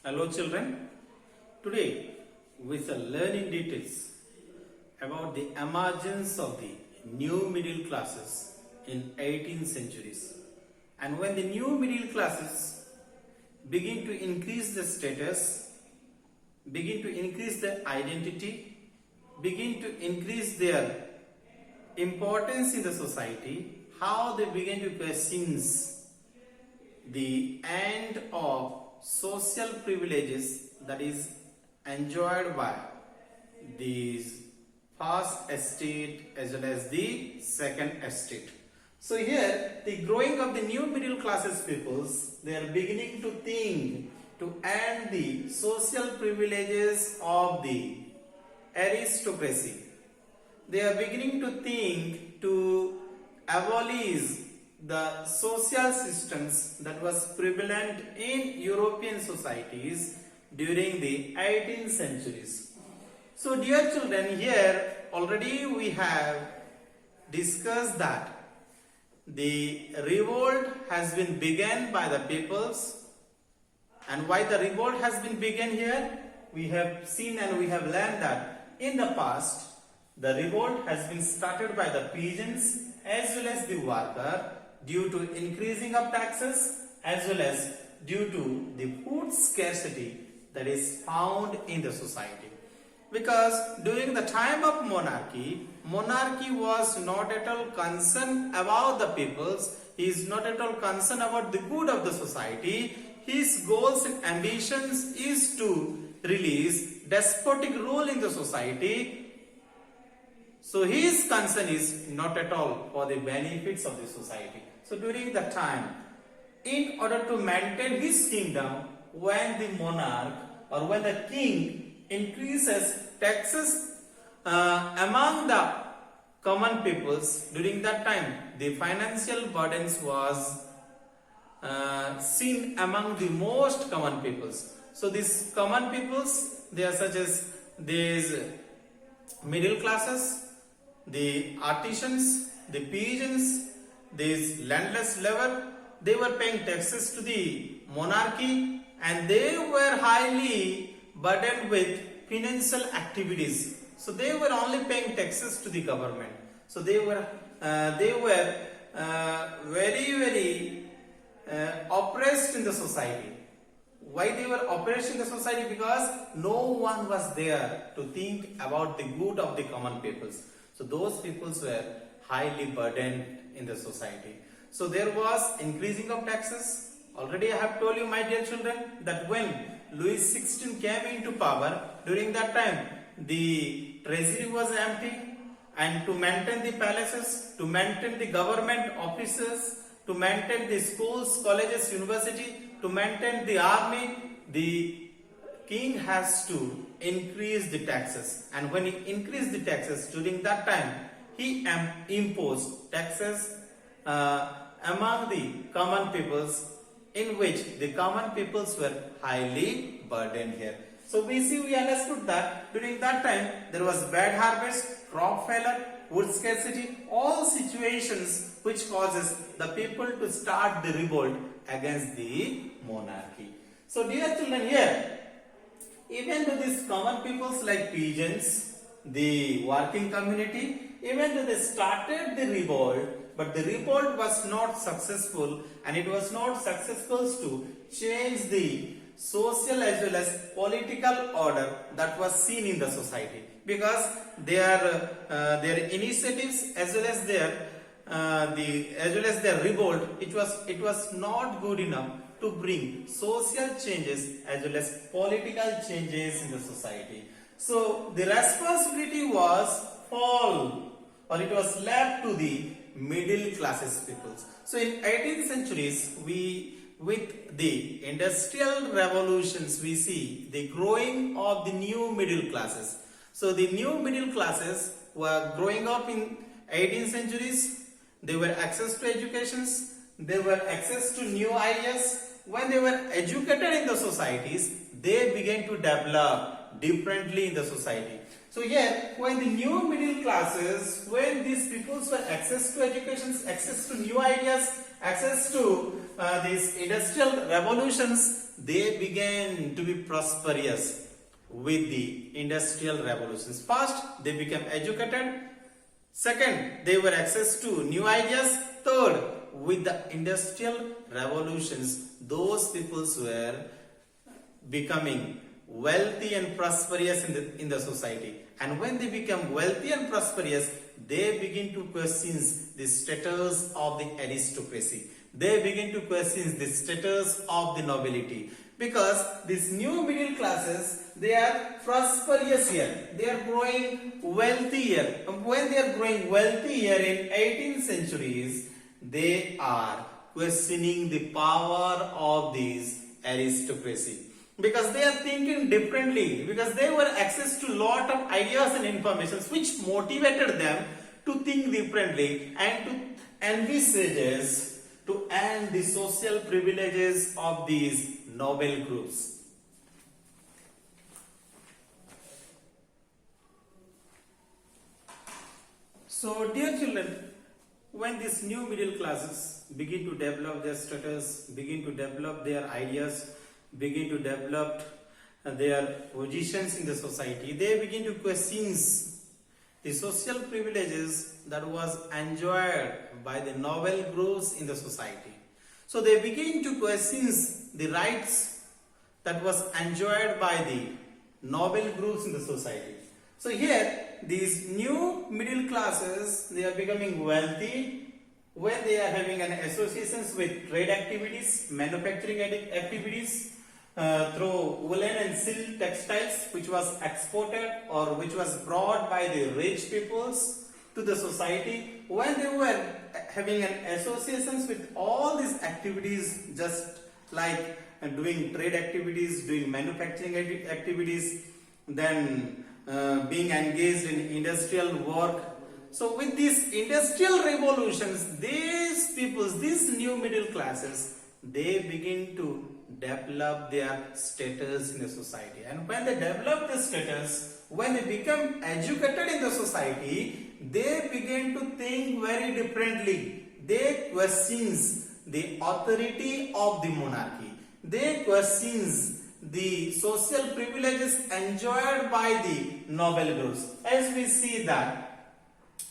Hello children, today we shall learn in details about the emergence of the new middle classes in 18th centuries. And when the new middle classes begin to increase the status, begin to increase their identity, begin to increase their importance in the society, how they begin to question the end of social privileges that is enjoyed by these first estate as well as the second estate. So here the growing of the new middle classes peoples, they are beginning to think to end the social privileges of the aristocracy. They are beginning to think to abolish the social systems that was prevalent in European societies during the 18th centuries. So dear children, here already we have discussed that the revolt has been begun by the peoples, and why the revolt has been begun here, we have seen and we have learned that in the past the revolt has been started by the peasants as well as the worker due to increasing of taxes as well as due to the food scarcity that is found in the society. Because during the time of monarchy was not at all concerned about the peoples, he is not at all concerned about the good of the society. His goals and ambitions is to release despotic rule in the society. So his concern is not at all for the benefits of the society. So during that time, in order to maintain his kingdom, when the monarch or when the king increases taxes among the common peoples, during that time the financial burdens was seen among the most common peoples. So these common peoples, they are such as these middle classes, the artisans, the peasants, these landless labor, they were paying taxes to the monarchy and they were highly burdened with financial activities. So they were only paying taxes to the government. So they were very oppressed in the society. Why they were oppressed in the society? Because no one was there to think about the good of the common peoples. So those peoples were highly burdened in the society. So there was increasing of taxes. Already I have told you, my dear children, that when Louis XVI came into power, during that time the treasury was empty, and to maintain the palaces, to maintain the government offices, to maintain the schools, colleges, university, to maintain the army, the king has to increase the taxes. And when he increased the taxes, during that time he imposed taxes among the common peoples, in which the common peoples were highly burdened here. So we understood that during that time there was bad harvest, crop failure, food scarcity, all situations which causes the people to start the revolt against the monarchy. So dear children, here even to these common peoples like peasants, the working community, even though they started the revolt, but the revolt was not successful, and it was not successful to change the social as well as political order that was seen in the society, because their initiatives as well as their revolt, it was not good enough to bring social changes as well as political changes in the society. So the responsibility was it was left to the middle classes peoples. So in 18th centuries, with the industrial revolutions, we see the growing of the new middle classes. So the new middle classes were growing up in 18th centuries. They were access to educations, they were access to new ideas. When they were educated in the societies, they began to develop differently in the society. So here, when the new middle classes, when these peoples were access to education, access to new ideas, access to these industrial revolutions, they began to be prosperous with the industrial revolutions. First, they became educated. Second, they were access to new ideas. Third, with the industrial revolutions, those peoples were becoming wealthy and prosperous in the society. And when they become wealthy and prosperous, they begin to question the status of the aristocracy. They begin to question the status of the nobility. Because these new middle classes, they are prosperous here. They are growing wealthier. And when they are growing wealthier in 18th centuries, they are questioning the power of this aristocracy. Because they are thinking differently, because they were access to lot of ideas and information which motivated them to think differently and to envisage to end the social privileges of these noble groups. So dear children, when these new middle classes begin to develop their status, begin to develop their ideas, begin to develop their positions in the society, they begin to question the social privileges that was enjoyed by the noble groups in the society. So they begin to question the rights that was enjoyed by the noble groups in the society. So here, these new middle classes, they are becoming wealthy when they are having an associations with trade activities, manufacturing activities, through woolen and silk textiles which was exported or which was brought by the rich peoples to the society. When they were having an associations with all these activities, just like doing trade activities, doing manufacturing activities, then being engaged in industrial work. So with these industrial revolutions, these peoples, these new middle classes, they begin to develop their status in the society. And when they develop the status, when they become educated in the society, they begin to think very differently. They question the authority of the monarchy. They question the social privileges enjoyed by the noble groups. As we see that,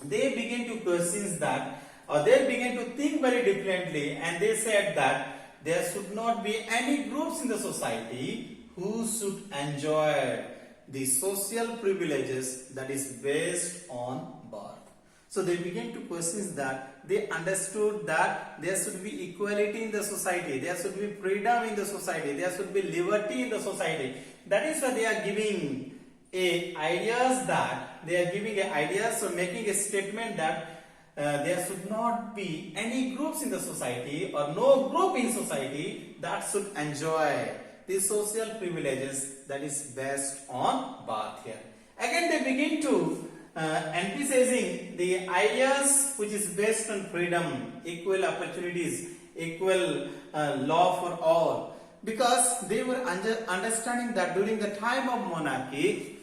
they begin to question that, or they begin to think very differently, and they said that there should not be any groups in the society who should enjoy the social privileges that is based on birth. So they began to question that. They understood that there should be equality in the society, there should be freedom in the society, there should be liberty in the society. That is why they are giving ideas that, they are giving ideas, so making a statement that there should not be any groups in the society or no group in society that should enjoy the social privileges that is based on birth here. Again they begin to emphasizing the ideas which is based on freedom, equal opportunities, equal law for all, because they were understanding that during the time of monarchy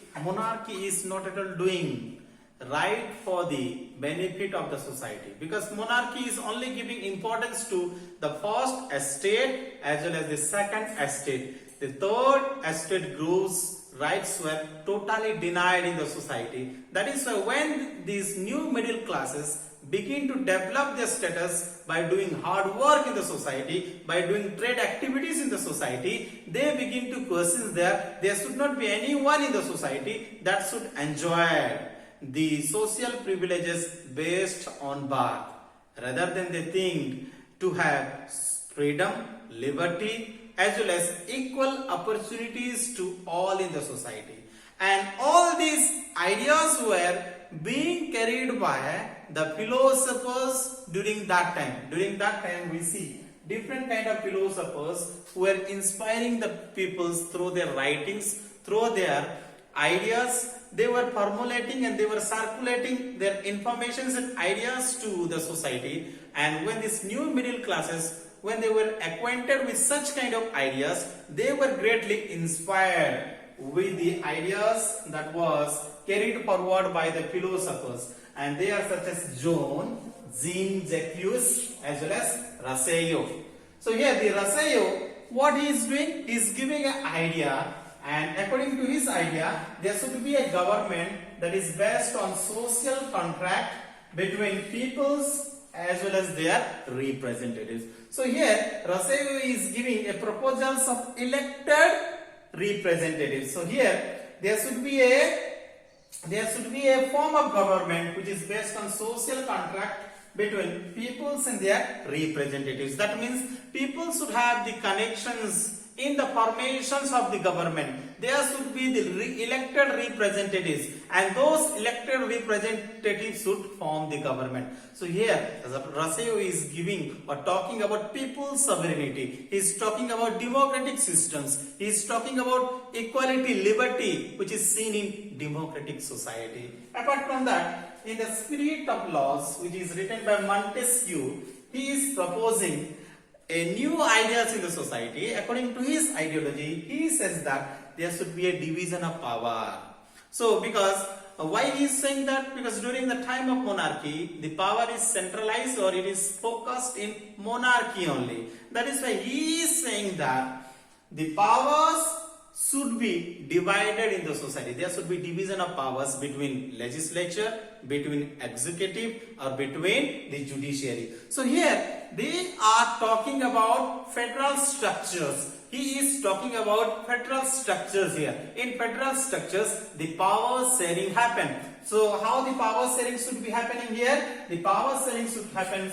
is not at all doing right for the benefit of the society, because monarchy is only giving importance to the first estate as well as the second estate. The third estate group's rights were totally denied in the society. That is why when these new middle classes begin to develop their status by doing hard work in the society, by doing trade activities in the society, they begin to question that there should not be anyone in the society that should enjoy the social privileges based on birth. Rather than they think to have freedom, liberty, as well as equal opportunities to all in the society. And all these ideas were being carried by the philosophers during that time. During that time we see different kind of philosophers who were inspiring the peoples through their writings, through their ideas. They were formulating and they were circulating their informations and ideas to the society. And when these new middle classes, when they were acquainted with such kind of ideas, they were greatly inspired with the ideas that was carried forward by the philosophers, and they are such as Jean-Jacques as well as Rousseau. So here the Rousseau, what he is doing, he is giving an idea, and according to his idea, there should be a government that is based on social contract between peoples as well as their representatives. So here Rousseau is giving a proposals of elected representatives. So here there should be a form of government which is based on social contract between peoples and their representatives. That means people should have the connections in the formations of the government. There should be the elected representatives, and those elected representatives should form the government. So here Rousseau is giving or talking about people's sovereignty. He is talking about democratic systems. He is talking about equality, liberty, which is seen in democratic society. Apart from that, in the Spirit of Laws, which is written by Montesquieu, he is proposing a new ideas in the society. According to his ideology, he says that there should be a division of power. So because why he is saying that? Because during the time of monarchy, the power is centralized or it is focused in monarchy only. That is why he is saying that the powers should be divided in the society. There should be division of powers between legislature, between executive, or between the judiciary. So here they are talking about federal structures. He is talking about federal structures here. In federal structures, the power sharing happen. So how the power sharing should be happening here? The power sharing should happen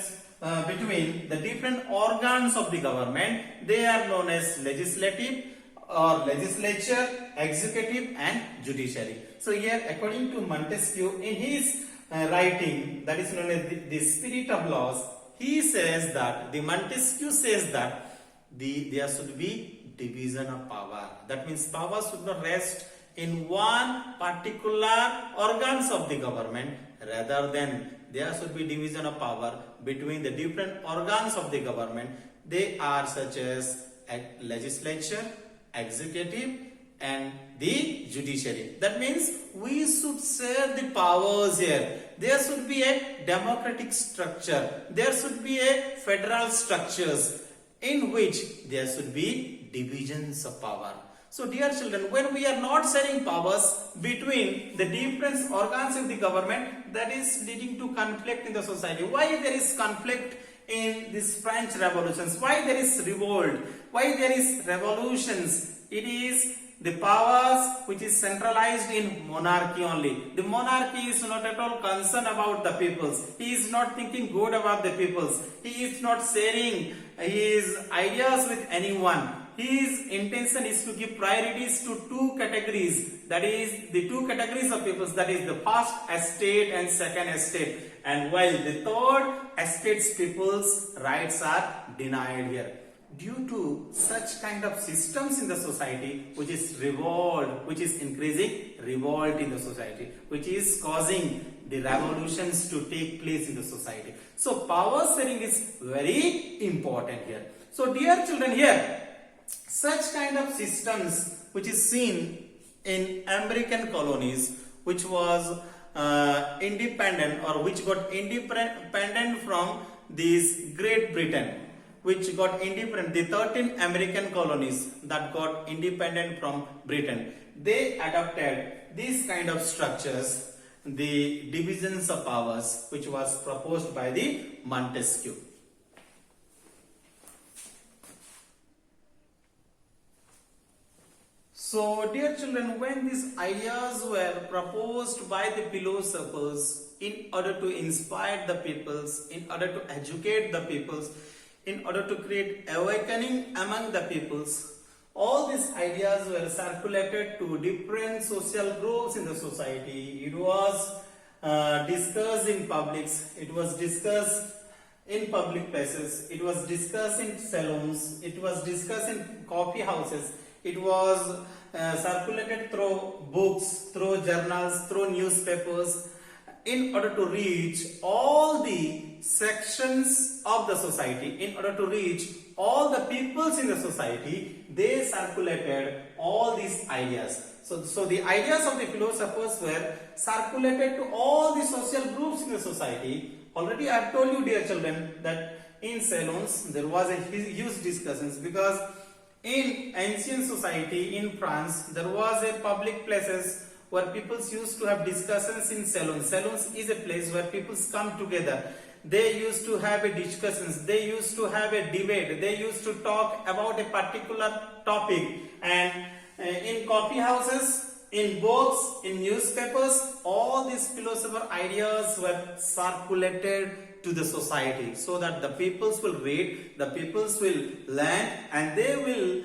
between the different organs of the government. They are known as legislative or legislature, executive, and judiciary. So here, according to Montesquieu, in his writing that is known as the Spirit of Laws, he says that Montesquieu says that there should be division of power. That means power should not rest in one particular organs of the government, rather than there should be division of power between the different organs of the government. They are such as legislature, executive, and the judiciary. That means we should share the powers here. There should be a democratic structure. There should be a federal structures in which there should be divisions of power. So dear children, when we are not sharing powers between the different organs of the government, that is leading to conflict in the society. Why there is conflict in these French revolutions? Why there is revolt? Why there is revolutions? It is the powers which is centralized in monarchy only. The monarchy is not at all concerned about the peoples. He is not thinking good about the peoples. He is not sharing his ideas with anyone. His intention is to give priorities to two categories. That is the two categories of peoples. That is the first estate and second estate. And while the third estate's people's rights are denied here. Due to such kind of systems in the society, which is revolt, which is increasing revolt in the society, which is causing the revolutions to take place in the society. So power sharing is very important here. So dear children, here such kind of systems which is seen in American colonies, which was independent or which got independent from this Great Britain, which got independent, the 13 American colonies that got independent from Britain, they adopted these kind of structures, the divisions of powers, which was proposed by the Montesquieu. So dear children, when these ideas were proposed by the philosophers in order to inspire the peoples, in order to educate the peoples, in order to create awakening among the peoples, all these ideas were circulated to different social groups in the society. It was discussed in publics, it was discussed in public places, it was discussed in saloons, it was discussed in coffee houses, it was circulated through books, through journals, through newspapers, in order to reach all the sections of the society, in order to reach all the peoples in the society, they circulated all these ideas. So the ideas of the philosophers were circulated to all the social groups in the society. Already I have told you, dear children, that in salons there was a huge discussions, because in ancient society in France there was a public places where people used to have discussions in salons. Salons is a place where people come together. They used to have a discussions, they used to have a debate, they used to talk about a particular topic, and in coffee houses, in books, in newspapers, all these philosopher ideas were circulated to the society, so that the peoples will read, the peoples will learn, and they will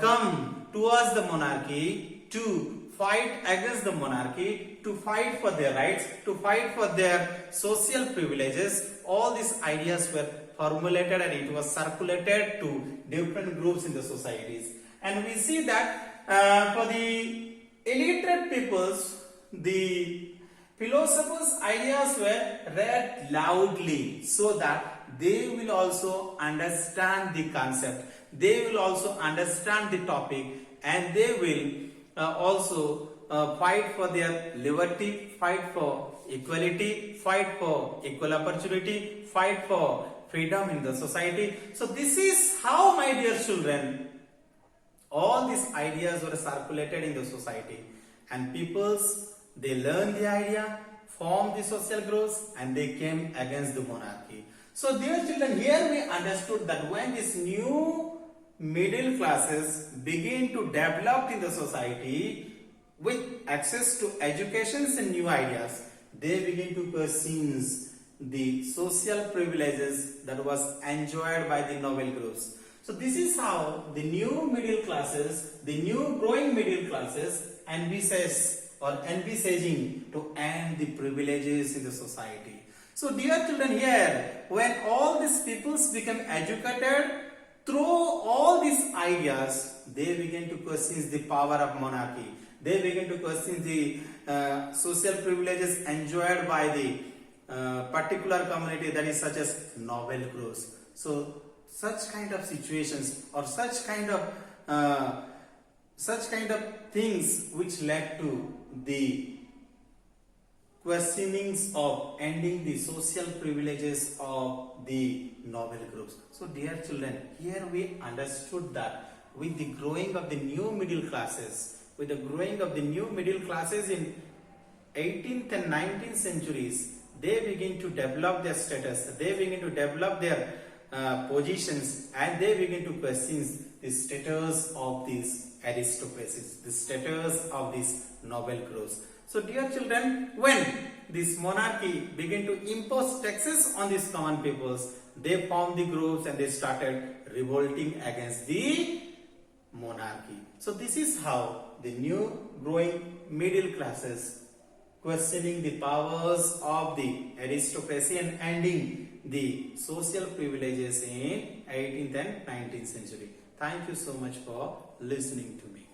come towards the monarchy to fight against the monarchy, to fight for their rights, to fight for their social privileges. All these ideas were formulated and it was circulated to different groups in the societies. And we see that for the illiterate peoples, the philosophers' ideas were read loudly, so that they will also understand the concept, they will also understand the topic, and they will also fight for their liberty, fight for equality, fight for equal opportunity, fight for freedom in the society. So this is how, my dear children, all these ideas were circulated in the society, and peoples, they learned the idea, formed the social groups, and they came against the monarchy. So dear children, here we understood that when this new middle classes begin to develop in the society with access to educations and new ideas, they begin to question the social privileges that was enjoyed by the noble groups. So this is how the new middle classes, the new growing middle classes, envisaging to end the privileges in the society. So dear children, here when all these peoples become educated through all these ideas, they begin to question the power of monarchy. They begin to question the social privileges enjoyed by the particular community, that is such as noble groups. So such kind of situations, or such kind of things which led to the questionings of ending the social privileges of the noble groups. So dear children, here we understood that with the growing of the new middle classes, in 18th and 19th centuries, they begin to develop their status, they begin to develop their positions, and they begin to question the status of these aristocracies, the status of these noble groups. So dear children, when this monarchy began to impose taxes on these common peoples, they formed the groups and they started revolting against the monarchy. So this is how the new growing middle classes, questioning the powers of the aristocracy and ending the social privileges in 18th and 19th century. Thank you so much for listening to me.